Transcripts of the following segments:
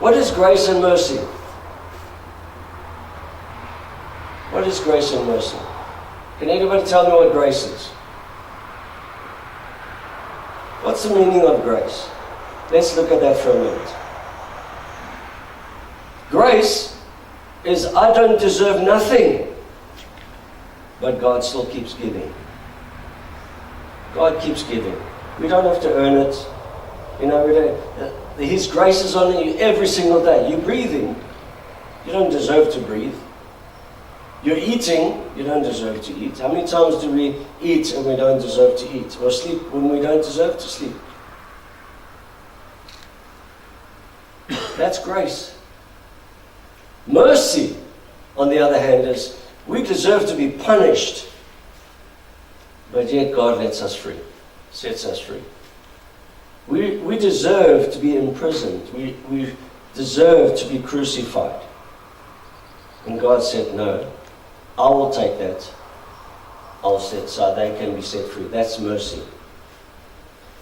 What is grace and mercy? What is grace and mercy? Can anybody tell me what grace is? What's the meaning of grace? Let's look at that for a minute. Grace is I don't deserve nothing, but God still keeps giving. God keeps giving. We don't have to earn it. You know, His grace is on you every single day. You're breathing. You don't deserve to breathe. You're eating. You don't deserve to eat. How many times do we eat and we don't deserve to eat? Or sleep when we don't deserve to sleep? That's grace. Mercy, on the other hand, is we deserve to be punished, but yet God lets us free, sets us free. We deserve to be imprisoned. We deserve to be crucified. And God said, no, I will take that. I'll set so they can be set free. That's mercy.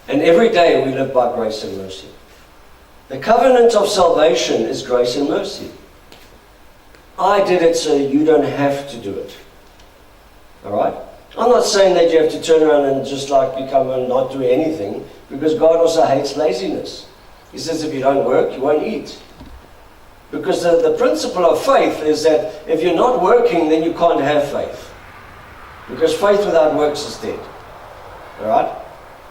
And every day we live by grace and mercy. The covenant of salvation is grace and mercy. I did it so you don't have to do it. Alright? I'm not saying that you have to turn around and just like become and not do anything, because God also hates laziness. He says if you don't work, you won't eat. Because the principle of faith is that if you're not working, then you can't have faith. Because faith without works is dead. Alright?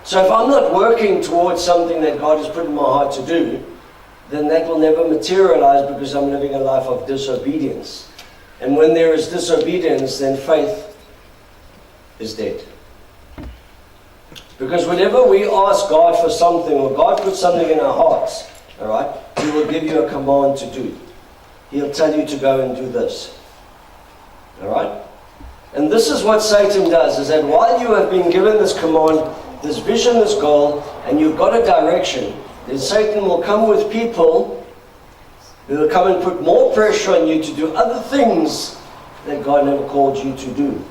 So if I'm not working towards something that God has put in my heart to do, then that will never materialize because I'm living a life of disobedience. And when there is disobedience, then faith is dead. Because whenever we ask God for something, or God puts something in our hearts, alright, He will give you a command to do. He'll tell you to go and do this. Alright? And this is what Satan does, is that while you have been given this command, this vision, this goal, and you've got a direction, then Satan will come with people who will come and put more pressure on you to do other things that God never called you to do.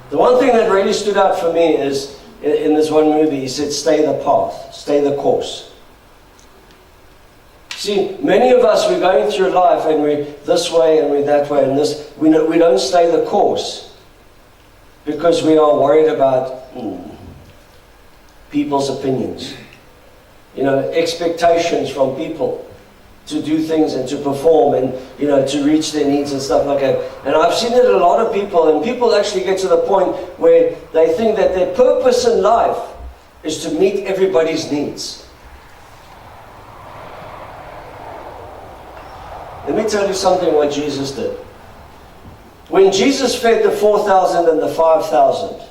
The one thing that really stood out for me is, in this one movie, he said, stay the path, stay the course. See, many of us, we're going through life and we're this way and we're that way and this. We don't stay the course because we are worried about people's opinions. You know, expectations from people to do things and to perform and, you know, to reach their needs and stuff like that. And I've seen it in a lot of people, and people actually get to the point where they think that their purpose in life is to meet everybody's needs. Let me tell you something what Jesus did. When Jesus fed the 4,000 and the 5,000,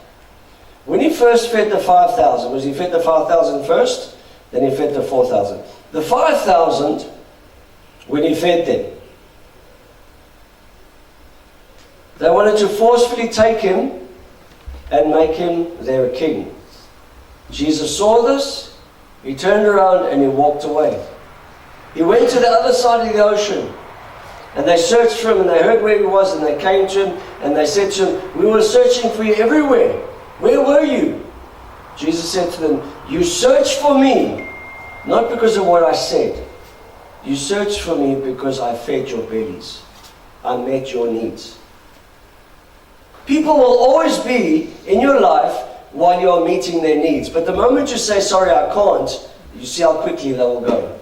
when He first fed the 5,000, was He fed the 5,000 first? Then He fed the 4,000. The 5,000, when He fed them, they wanted to forcefully take Him and make Him their king. Jesus saw this, He turned around and He walked away. He went to the other side of the ocean, and they searched for Him, and they heard where He was, and they came to Him, and they said to Him, we were searching for You everywhere. Where were You? Jesus said to them, you searched for Me, not because of what I said. You searched for Me because I fed your bellies. I met your needs. People will always be in your life while you are meeting their needs. But the moment you say, sorry, I can't, you see how quickly they will go.